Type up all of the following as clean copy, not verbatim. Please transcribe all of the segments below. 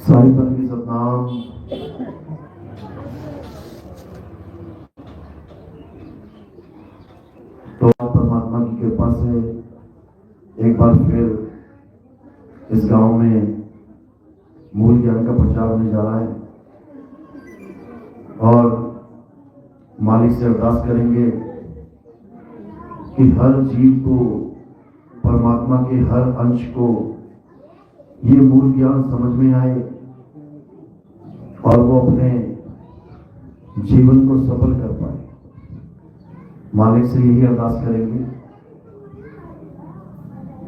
साई पर की सतनाम। तो परमात्मा की कृपा से एक बार फिर इस गांव में मूल ज्ञान का प्रचार होने जा रहा है और मालिक से अरदास करेंगे कि हर जीव को, परमात्मा के हर अंश को ये मूल ज्ञान समझ में आए और वो अपने जीवन को सफल कर पाए। मालिक से यही अरदास करेंगे,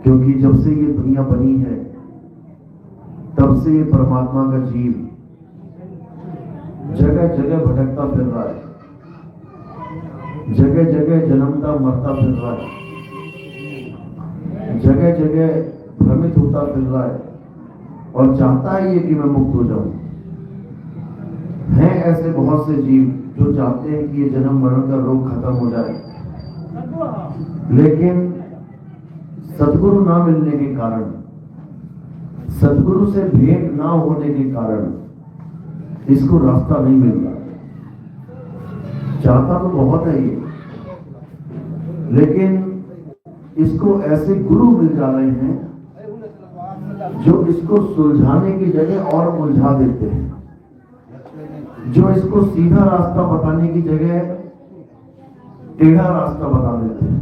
क्योंकि जब से ये दुनिया बनी है तब से ये परमात्मा का जीव जगह जगह भटकता फिर रहा है, जगह जगह जन्मता मरता फिर रहा है, जगह जगह भ्रमित होता फिर रहा है और चाहता है ये कि मैं मुक्त हो जाऊं। हैं ऐसे बहुत से जीव जो चाहते हैं कि ये जन्म मरण का रोग खत्म हो जाए, लेकिन सदगुरु ना मिलने के कारण, सदगुरु से भेंट ना होने के कारण इसको रास्ता नहीं मिल रहा। चाहता तो बहुत है ये, लेकिन इसको ऐसे गुरु मिल जा रहे हैं जो इसको सुलझाने की जगह और उलझा देते हैं, जो इसको सीधा रास्ता बताने की जगह टेढ़ा रास्ता बता देते हैं,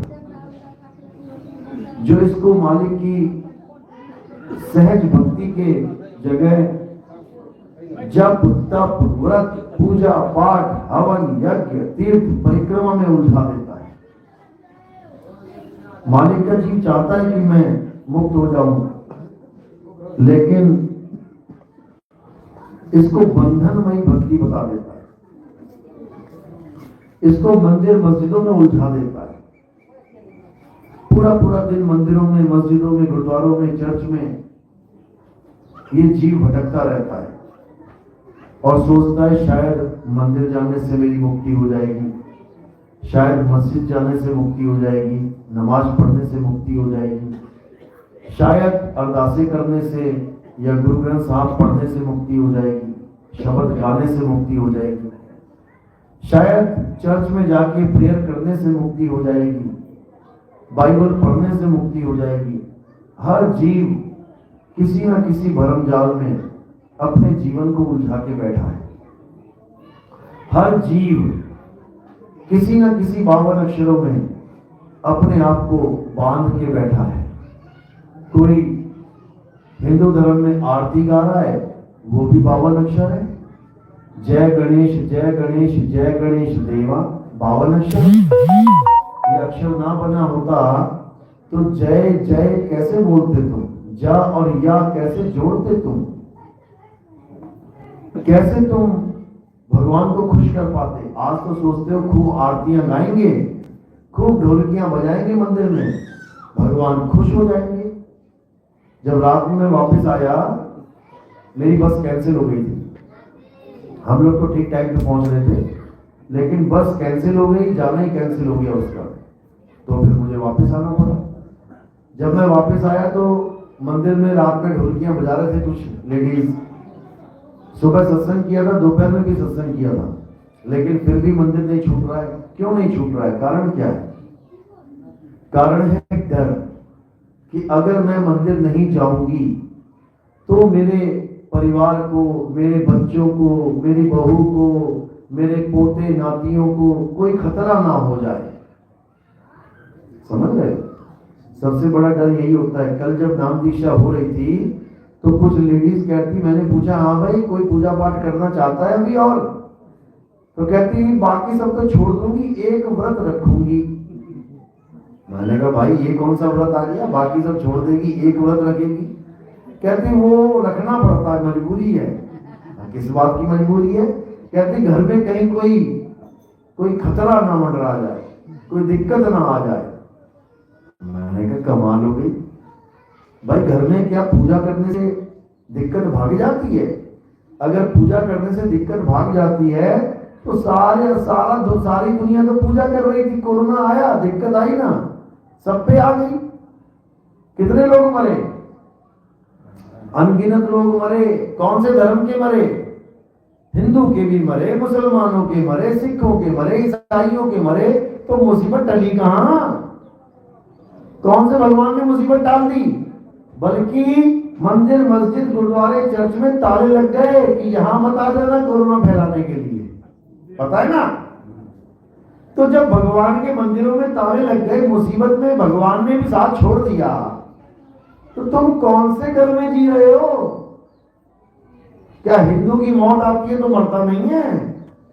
जो इसको मालिक की सहज भक्ति के जगह जप तप व्रत पूजा पाठ हवन यज्ञ तीर्थ परिक्रमा में उलझा देता है। मालिक का जीव चाहता है कि मैं मुक्त हो जाऊं, लेकिन इसको बंधनमयी भक्ति बता देता है, इसको मंदिर मस्जिदों में उलझा देता है। पूरा पूरा दिन मंदिरों में, मस्जिदों में, गुरुद्वारों में, चर्च में ये जीव भटकता रहता है और सोचता है शायद मंदिर जाने से मेरी मुक्ति हो जाएगी, शायद मस्जिद जाने से मुक्ति हो जाएगी, नमाज पढ़ने से मुक्ति हो जाएगी, शायद अरदासें करने से या गुरु ग्रंथ साहब पढ़ने से मुक्ति हो जाएगी, शब्द गाने से मुक्ति हो जाएगी, शायद चर्च में जाके प्रेयर करने से मुक्ति हो जाएगी, बाइबल पढ़ने से मुक्ति हो जाएगी। हर जीव किसी न किसी भरम जाल में अपने जीवन को उलझा के बैठा है। हर जीव किसी न किसी 52 अक्षरों में अपने आप को बांध के बैठा है। कोई हिंदू धर्म में आरती गा रहा है, वो भी 52 अक्षर है। जय गणेश जय गणेश जय गणेश देवा, 52 अक्षर। ये अक्षर ना बना होता तो जय जय कैसे बोलते तुम, जा और या कैसे जोड़ते तुम, कैसे तुम भगवान को खुश कर पाते। आज तो सोचते हो खूब आरतियां गाएंगे, खूब ढोलकियां बजाएंगे मंदिर में, भगवान खुश हो जाएंगे। जब रात में वापस आया, मेरी बस कैंसिल हो गई थी। हम लोग तो ठीक टाइम पे पहुंच रहे थे, लेकिन बस कैंसिल हो गई, जाना ही कैंसिल हो गया उसका, तो फिर मुझे वापस आना पड़ा। जब मैं वापस आया तो मंदिर में रात में ढोलकियां बजा रहे थे कुछ लेडीज। सुबह सत्संग किया था, दोपहर में भी सत्संग किया था, लेकिन फिर भी मंदिर नहीं छूट रहा है। क्यों नहीं छूट रहा है? कारण क्या है? कारण है डर कि अगर मैं मंदिर नहीं जाऊंगी तो मेरे परिवार को, मेरे बच्चों को, मेरी बहू को, मेरे पोते नातियों को कोई खतरा ना हो जाए। समझ रहे? सबसे बड़ा डर यही होता है। कल जब नाम दीक्षा हो रही थी तो कुछ लेडीज कहती, मैंने पूछा हाँ भाई कोई पूजा पाठ करना चाहता है अभी, और तो कहती बाकी सब तो छोड़ दूंगी, एक व्रत रखूंगी। मैंने कहा भाई ये कौन सा व्रत आ गया, बाकी सब छोड़ देगी एक व्रत रखेगी? कहती वो रखना पड़ता है, मजबूरी है। किस बात की मजबूरी है? कहती घर में कहीं कोई खतरा ना मंडरा जाए, कोई दिक्कत ना आ जाए। मैंने कहा कमाल हो गई भाई, घर में क्या पूजा करने से दिक्कत भाग जाती है? अगर पूजा करने से दिक्कत भाग जाती है तो सारी दुनिया तो पूजा कर रही थी, कोरोना आया, दिक्कत आई ना, सब पे आ गई। कितने लोग मरे? अनगिनत लोग मरे। कौन से धर्म के मरे? हिंदू के भी मरे, मुसलमानों के मरे, सिखों के मरे, ईसाइयों के मरे। तो मुसीबत टली कहां? कौन से भगवान ने मुसीबत डाल दी? बल्कि मंदिर, मस्जिद, गुरुद्वारे, चर्च में ताले लग गए कि यहां मत आ जाना कोरोना फैलाने के लिए। पता है ना? तो जब भगवान के मंदिरों में ताले लग गए, मुसीबत में भगवान ने भी साथ छोड़ दिया, तो तुम कौन से घर में जी रहे हो? क्या हिंदू की मौत आती है तो मरता नहीं है?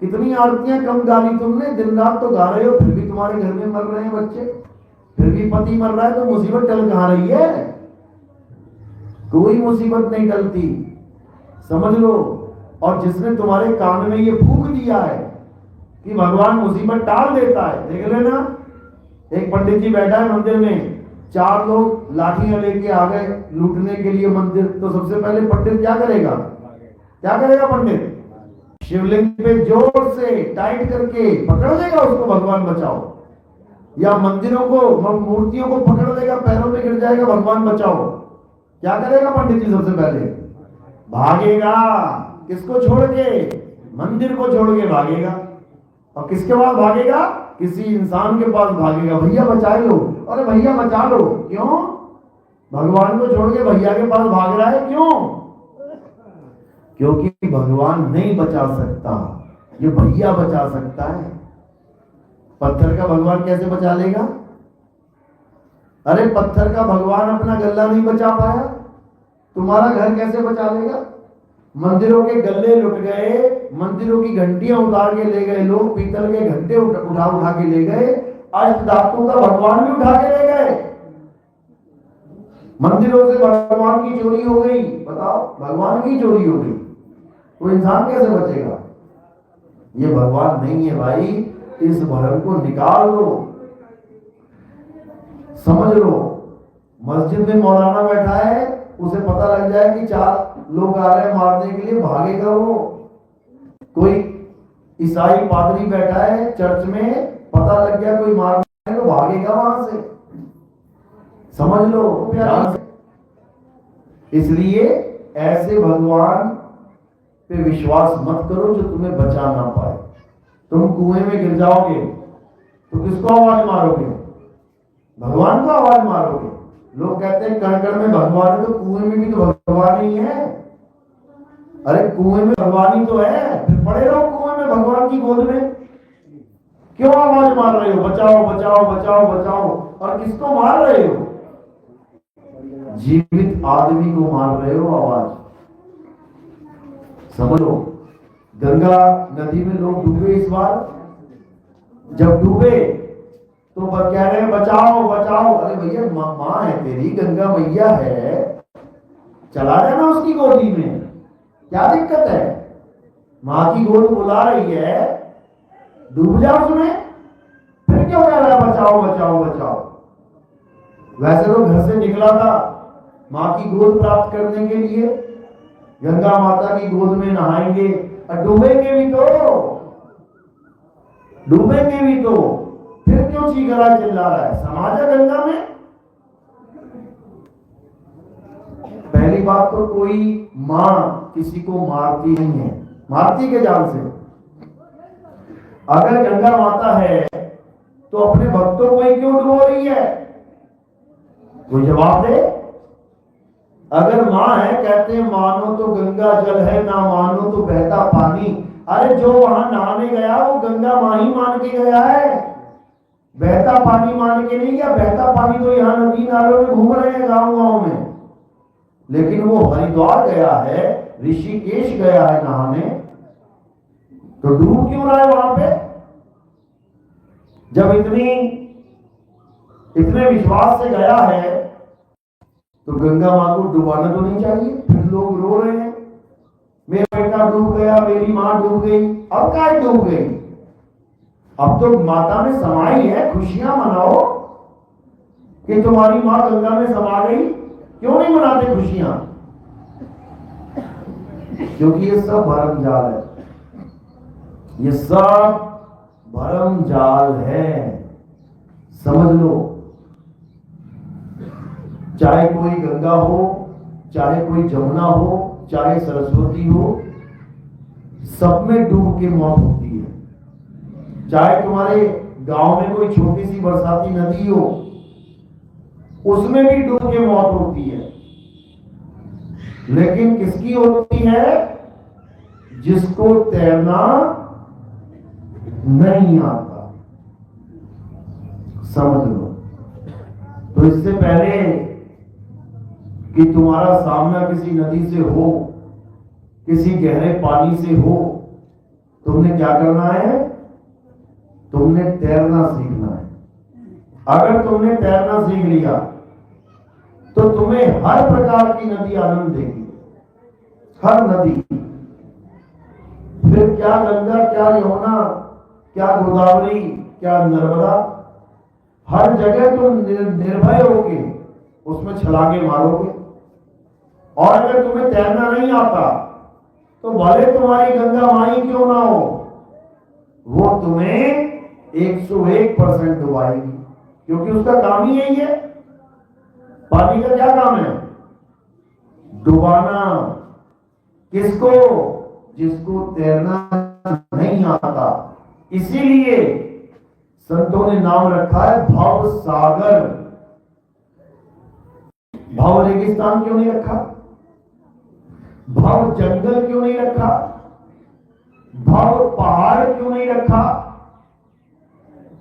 कितनी आरतियां कम गा ली तुमने, दिन रात तो गा रहे हो, फिर भी तुम्हारे घर में मर रहे हैं बच्चे, फिर भी पति मर रहा है, तो मुसीबत टल कहां रही है? कोई मुसीबत नहीं टलती, समझ लो। और जिसने तुम्हारे कान में ये फूंक दिया है कि भगवान मुसीबत टाल देता है, देख लेना। एक पंडित जी बैठा है मंदिर में, 4 लोग लाठियां लेके आ गए लूटने के लिए मंदिर, तो सबसे पहले पंडित क्या करेगा? क्या करेगा पंडित? शिवलिंग पे जोर से टाइट करके पकड़ लेगा उसको, भगवान बचाओ। या मंदिरों को, मूर्तियों को पकड़ लेगा, पैरों में गिर जाएगा, भगवान बचाओ। क्या करेगा पंडित जी? सबसे पहले भागेगा। किसको छोड़ के? मंदिर को छोड़ के भागेगा। और किसके पास भागेगा? किसी इंसान के पास भागेगा, भैया बचा लो। अरे भैया बचा लो, क्यों? भगवान को छोड़ के भैया के पास भाग रहा है, क्यों? क्योंकि भगवान नहीं बचा सकता, ये भैया बचा सकता है। पत्थर का भगवान कैसे बचा लेगा? अरे पत्थर का भगवान अपना गल्ला नहीं बचा पाया, तुम्हारा घर कैसे बचा लेगा? मंदिरों के गल्ले लुट गए, मंदिरों की घंटियां उतार के ले गए लोग, पीतल के घंटे उठा उठा के ले गए, अष्ट धातु का भगवान भी उठा के ले गए। मंदिरों से भगवान की चोरी हो गई, बताओ, भगवान की चोरी हो गई, तो इंसान कैसे बचेगा? ये भगवान नहीं है भाई, इस भ्रम को निकाल लो, समझ लो। मस्जिद में मौलाना बैठा है, उसे पता लग जाए कि 4 लोग आ रहे हैं मारने के लिए, भागेगा वो। कोई ईसाई पादरी बैठा है चर्च में, पता लग गया कोई मारने है तो भागेगा वहां से, समझ लो। इसलिए ऐसे भगवान पे विश्वास मत करो जो तुम्हें बचा ना पाए। तुम कुएं में गिर जाओगे तो किसको आवाज मारोगे? भगवान को आवाज मारोगे। लोग कहते हैं कण कण में भगवान है, तो कुएं में भी तो भगवान ही है। अरे कुएं में भगवान ही तो है, फिर पड़े रहो कुएं में भगवान की गोद में, क्यों आवाज मार रहे हो? बचाओ बचाओ बचाओ बचाओ। और किसको मार रहे हो? जीवित आदमी को मार रहे हो आवाज, समझो। गंगा नदी में लोग डूबे इस बार, जब डूबे तो कह रहे हैं बचाओ बचाओ। अरे भैया माँ है तेरी, गंगा मैया है, चला जाना उसकी गोदी में, क्या दिक्कत है? माँ की गोद बुला रही है, डूब जाओ उसमें, फिर क्यों कह रहा है बचाओ बचाओ बचाओ? वैसे तो घर से निकला था माँ की गोद प्राप्त करने के लिए, गंगा माता की गोद में नहाएंगे, और डूबेंगे भी तो, फिर क्यों चीख रहा है, चिल्ला रहा है? समाज है गंगा में। पहली बात तो कोई मां किसी को मारती नहीं है, मारती के जान से। अगर गंगा माता है तो अपने भक्तों को ही क्यों डुबो रही है? कोई जवाब दे। अगर मां है, कहते हैं मानो तो गंगा जल है, ना मानो तो बहता पानी। अरे जो वहां नहाने गया वो गंगा मां ही मान के गया है, बहता पानी मान के नहीं गया। बहता पानी तो यहाँ नदी नालों में घूम रहे हैं गांव गांव में, लेकिन वो हरिद्वार गया है, ऋषिकेश गया है नहाने, तो डूब क्यों रहा है वहां पे? जब इतने विश्वास से गया है तो गंगा मां को डुबाना तो नहीं चाहिए। फिर लोग रो रहे हैं, मेरा बेटा डूब गया, मेरी मां डूब गई। अब क्या डूब गई? अब तो माता में समाई है, खुशियां मनाओ कि तुम्हारी मां गंगा में समा गई। क्यों नहीं मनाते खुशियां? क्योंकि ये सब भरम जाल है, ये सब भरम जाल है, समझ लो। चाहे कोई गंगा हो, चाहे कोई जमुना हो, चाहे सरस्वती हो, सब में डूब के मौत होती है। चाहे तुम्हारे गांव में कोई छोटी सी बरसाती नदी हो, उसमें भी डूब के मौत होती है। लेकिन किसकी होती है? जिसको तैरना नहीं आता। समझ लो। तो इससे पहले कि तुम्हारा सामना किसी नदी से हो, किसी गहरे पानी से हो, तुमने क्या करना है? तुमने तैरना सीखना है। अगर तुमने तैरना सीख लिया तो तुम्हें हर प्रकार की नदी आनंद देगी, हर नदी। फिर क्या गंगा, क्या यमुना, क्या गोदावरी, क्या नर्मदा, हर जगह तुम निर्भय होके उसमें छलांगे मारोगे। और अगर तुम्हें तैरना नहीं आता तो भले तुम्हारी गंगा माई क्यों ना हो, वो तुम्हें 101% डुबाएगी, क्योंकि उसका काम ही यही है। पानी का क्या काम है? डुबाना। किसको? जिसको तैरना नहीं आता। इसीलिए संतों ने नाम रखा है भव सागर। भव रेगिस्तान क्यों नहीं रखा? भव जंगल क्यों नहीं रखा? भव पहाड़ क्यों नहीं रखा?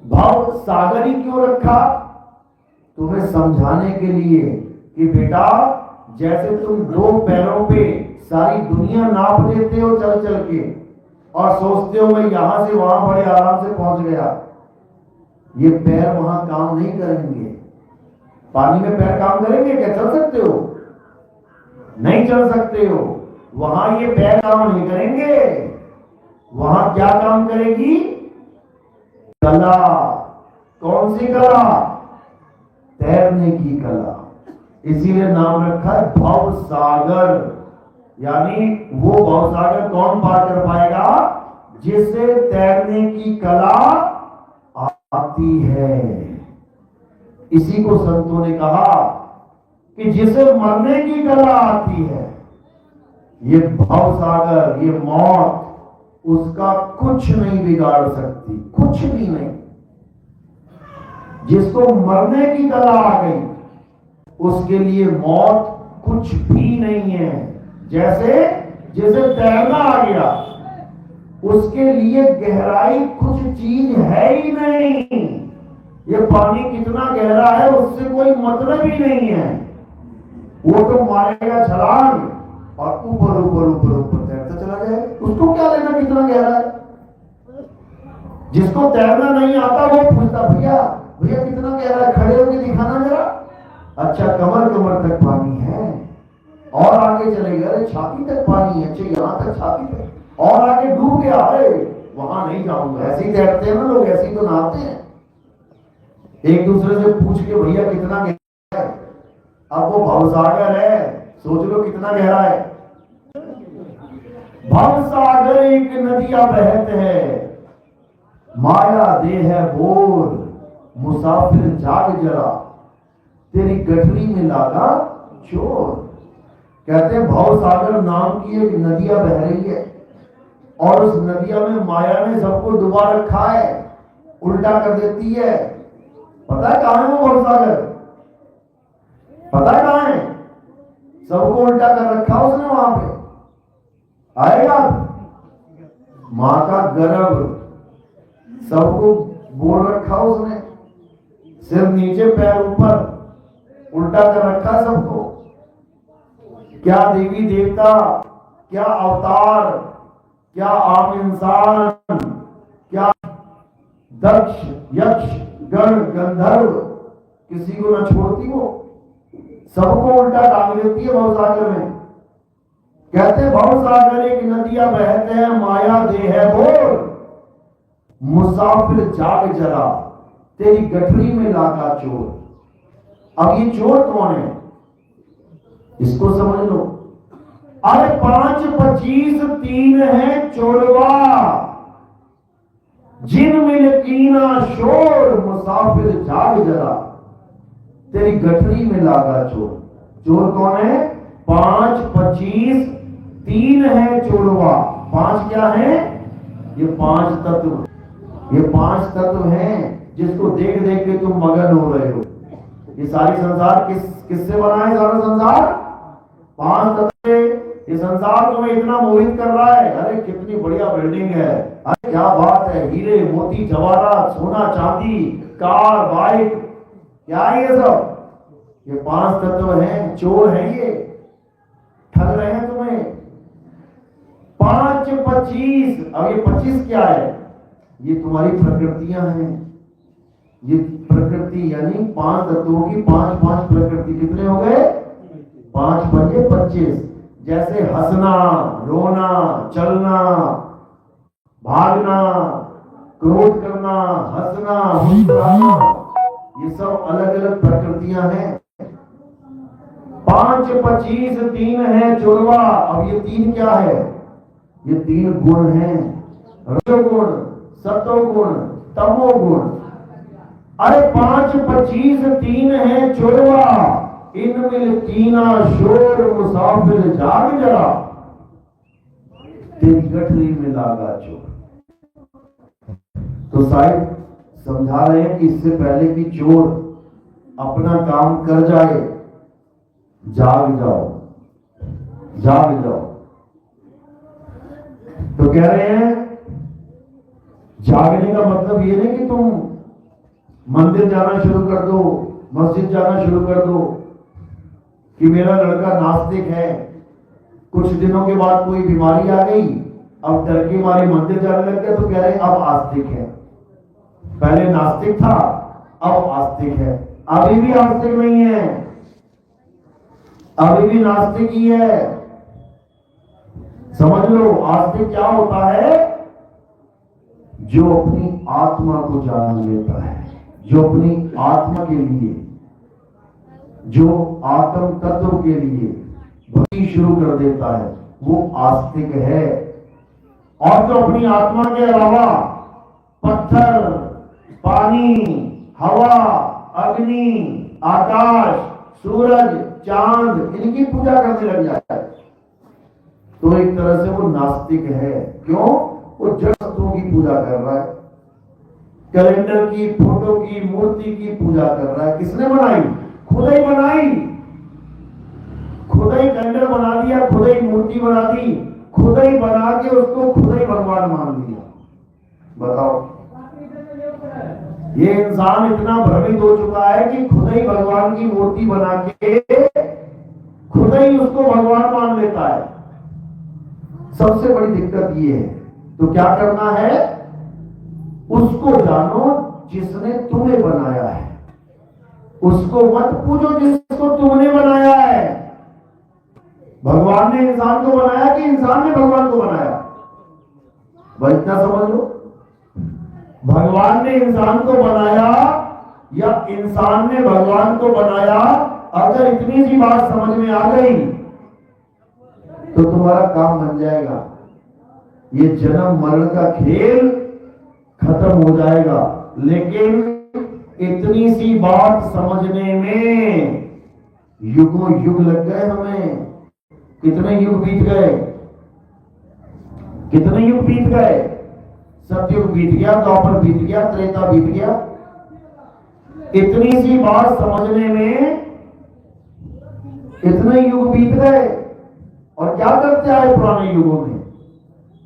भव सागरी क्यों रखा? तुम्हें समझाने के लिए कि बेटा, जैसे तुम 2 पैरों पे सारी दुनिया नाप देते हो चल चल के, और सोचते हो मैं यहां से वहां बड़े आराम से पहुंच गया, ये पैर वहां काम नहीं करेंगे। पानी में पैर काम करेंगे क्या? चल सकते हो? नहीं चल सकते हो। वहां ये पैर काम नहीं करेंगे। वहां क्या काम करेगी? कला। कौन सी कला? तैरने की कला। इसीलिए नाम रखा है भव सागर। यानी वो भव सागर कौन पार कर पाएगा? जिसे तैरने की कला आती है। इसी को संतों ने कहा कि जिसे मरने की कला आती है, ये भव सागर, ये मौत, उसका कुछ नहीं बिगाड़ सकती, कुछ भी नहीं। जिसको मरने की कला आ गई, उसके लिए मौत कुछ भी नहीं है। जैसे जिसे तैरना आ गया, उसके लिए गहराई कुछ चीज है ही नहीं। ये पानी कितना गहरा है उससे कोई मतलब ही नहीं है। वो तो मारेगा छलांग और ऊपर ऊपर ऊपर ऊपर तैरता चला जाए। उसको क्या लेना कितना गहरा है? जिसको तैरना नहीं आता वो पूछता, भैया भैया कितना गहरा है, खड़े होकर दिखाना जरा। अच्छा, कमर कमर तक पानी है, और आगे चले गए छाती तक पानी है। अच्छा, यहां तक छाती तक, और आगे डूब गया है, वहां नहीं जाऊंगा। ऐसे ही तैरते हैं ना लोग, ऐसे ही तो नहाते हैं। एक दूसरे से पूछ के भैया कितना गहरा है। अब वो भवसागर है, सोच लो कितना गहरा है। भवसागर एक नदियां बहत है, माया दे है बोर, मुसाफिर जाग जरा, तेरी गठरी में लागा चोर। कहते हैं भवसागर नाम की एक नदियां बह रही है, और उस नदिया में माया ने सबको डुबा रखा है, उल्टा कर देती है। पता है कहां है वो भवसागर? पता है कहां है? सबको उल्टा कर रखा उसने वहां पे। आएगा मां का गर्भ, सबको बोल रखा उसने, सिर नीचे पैर ऊपर, उल्टा कर रखा सबको। क्या देवी देवता, क्या अवतार, क्या आम इंसान, क्या दक्ष यक्ष गण गंधर्व, किसी को न छोड़ती वो, सबको उल्टा डाल देती है भवसागर में। कहते भवसागर एक नदियां बहते हैं, माया दे है बोर, मुसाफिर जाग जरा, तेरी गठरी में लागा चोर। अब ये चोर कौन है? इसको समझ लो। अरे 5, 25, 3 है चोरवा, जिन मिल कीना शोर, मुसाफिर जाग जरा, तेरी गठरी में लागा चोर। चोर कौन है? 5 तीन है जोड़वा, पांच क्या है? ये पांच तत्व, ये पांच तत्व हैं जिसको देख देख के तुम मगन हो रहे हो। ये सारी संसार किससे बना है? सारा संसार पांच तत्व से। ये संसार तुम्हें इतना मोहित कर रहा है, अरे कितनी बढ़िया बिल्डिंग है, अरे क्या बात है, हीरे मोती जवाहरात सोना चांदी कार बाइक, क्या है ये सब? ये पांच तत्व हैं, चोर हैं ये, ठग रहे हैं तुम्हें। 5 25, अब ये 25 क्या है? ये तुम्हारी प्रकृतियां हैं। ये प्रकृति यानी पांच तत्वों की पांच पांच प्रकृति, कितने हो गए? 5 5 25। जैसे हंसना, रोना, चलना, भागना, क्रोध करना, हंसना, मुस्कुराना, ये सब अलग अलग प्रकृतियां हैं। 5 25 तीन है जुड़वा। अब ये तीन क्या है? ये तीन गुण हैं, रजोगुण, सतोगुण, तमोगुण। अरे 5 25 तीन है जुड़वा, इनमें कीना शोर मुसाफिर जाग जरा, तेरी गठरी में लागा चोर। तो साहिब समझा रहे हैं कि इससे पहले कि चोर अपना काम कर जाए, जाग जाओ, जाग जाओ। तो कह रहे हैं जागने का मतलब ये नहीं कि तुम मंदिर जाना शुरू कर दो, मस्जिद जाना शुरू कर दो कि मेरा लड़का नास्तिक है, कुछ दिनों के बाद कोई बीमारी आ गई, अब डर के मारे मंदिर जाने लग गया तो कह रहे अब आस्तिक है। पहले नास्तिक था, अब आस्तिक है। अभी भी आस्तिक नहीं है, अभी भी नास्तिक ही है। समझ लो आस्तिक क्या होता है? जो अपनी आत्मा को जान लेता है, जो अपनी आत्मा के लिए, जो आत्म तत्व के लिए भक्ति शुरू कर देता है, वो आस्तिक है। और जो अपनी आत्मा के अलावा पत्थर, पानी, हवा, अग्नि, आकाश, सूरज, चांद, इनकी पूजा करने लग जाता है तो एक तरह से वो नास्तिक है। क्यों? वो जड़ तत्वों की पूजा कर रहा है, कैलेंडर की, फोटो की, मूर्ति की पूजा कर रहा है। किसने बनाई? खुद ही बनाई, खुद ही कैलेंडर बना दिया, खुद ही मूर्ति बना दी, खुद ही बना के उसको खुद ही भगवान मान लिया। बताओ, ये इंसान इतना भ्रमित हो चुका है कि खुद ही भगवान की मूर्ति बना के खुद ही उसको भगवान मान लेता है। सबसे बड़ी दिक्कत ये है। तो क्या करना है? उसको जानो जिसने तुम्हें बनाया है, उसको मत पूछो जिसको तुमने बनाया है। भगवान ने इंसान को बनाया कि इंसान ने भगवान को बनाया? बस इतना समझ लो, भगवान ने इंसान को बनाया या इंसान ने भगवान को बनाया। अगर इतनी सी बात समझ में आ गई तो तुम्हारा काम बन जाएगा। ये जन्म मरण का खेल खत्म हो जाएगा। लेकिन इतनी सी बात समझने में युगों युग लग गए हमें। कितने युग बीत गए, कितने युग बीत गए। सतयुग बीत गया, द्वापर बीत गया, त्रेता बीत गया। इतनी सी बात समझने में इतने युग बीत गए। और क्या करते आए पुराने युगों में?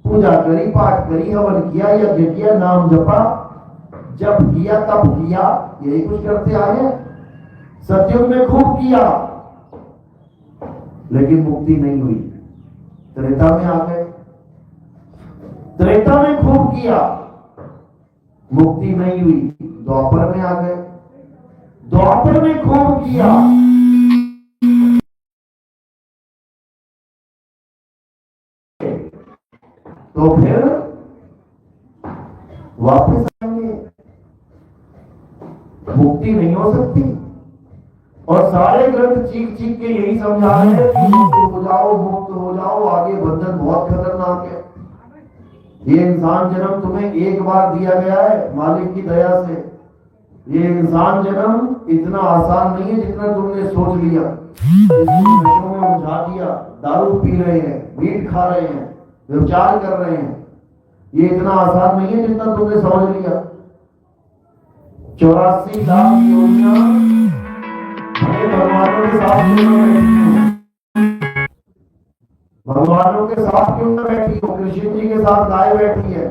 पूजा करी, पाठ करी, हवन किया, यज्ञ किया, नाम जपा, जप किया, तप किया, यही कुछ करते आए। सतयुग में खूब किया लेकिन मुक्ति नहीं हुई। त्रेता में आ गए, त्रेता में खूब किया, मुक्ति नहीं हुई। द्वापर में आ गए, द्वापर में खूब किया, तो फिर वापस आएंगे। मुक्ति नहीं हो सकती। और सारे ग्रंथ चीख चीख के यही समझा रहे हैं कि मुक्त हो जाओ, मुक्त हो जाओ, आगे बंधन बहुत खतरनाक है। ये इंसान जन्म तुम्हें एक बार दिया गया है मालिक की दया से। ये इंसान जन्म इतना आसान नहीं है जितना तुमने सोच लिया। नशों में उलझा दिया, दारू पी रहे हैं, मीट खा रहे हैं, व्यभिचार कर रहे हैं। ये इतना आसान नहीं है जितना तुमने समझ लिया। 84 लाख योनियां बड़े भगवानों के साथ क्यों न बैठी हो? भगवानों के साथ क्यों न बैठी हो? कृष्ण जी के साथ गाय बैठी है,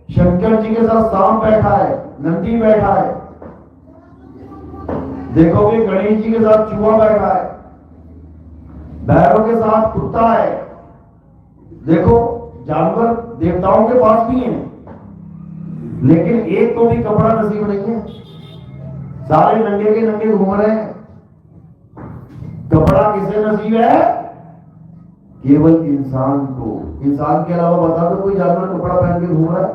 शंकर जी के साथ सांप बैठा है, नंदी बैठा है, देखोगे गणेश जी के साथ चूहा बैठा है, भैरव के साथ कुत्ता है। देखो जानवर देवताओं के पास भी हैं, लेकिन एक को भी कपड़ा नसीब नहीं है, सारे नंगे के नंगे घूम रहे हैं। कपड़ा किसे नसीब है? केवल इंसान को। इंसान के अलावा बता दो कोई जानवर कपड़ा पहन के घूम रहा है?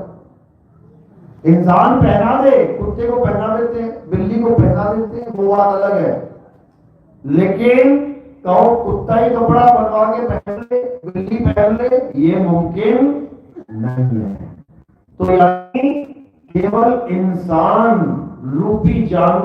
इंसान पहना दे, कुत्ते को पहना देते हैं, बिल्ली को पहना देते हैं, वो बात अलग है। लेकिन कहो कुत्ता ही कपड़ा बनवा के पहन ले, बिल्ली पहन ले, ये मुमकिन नहीं है। तो यानी केवल इंसान रूपी जानवर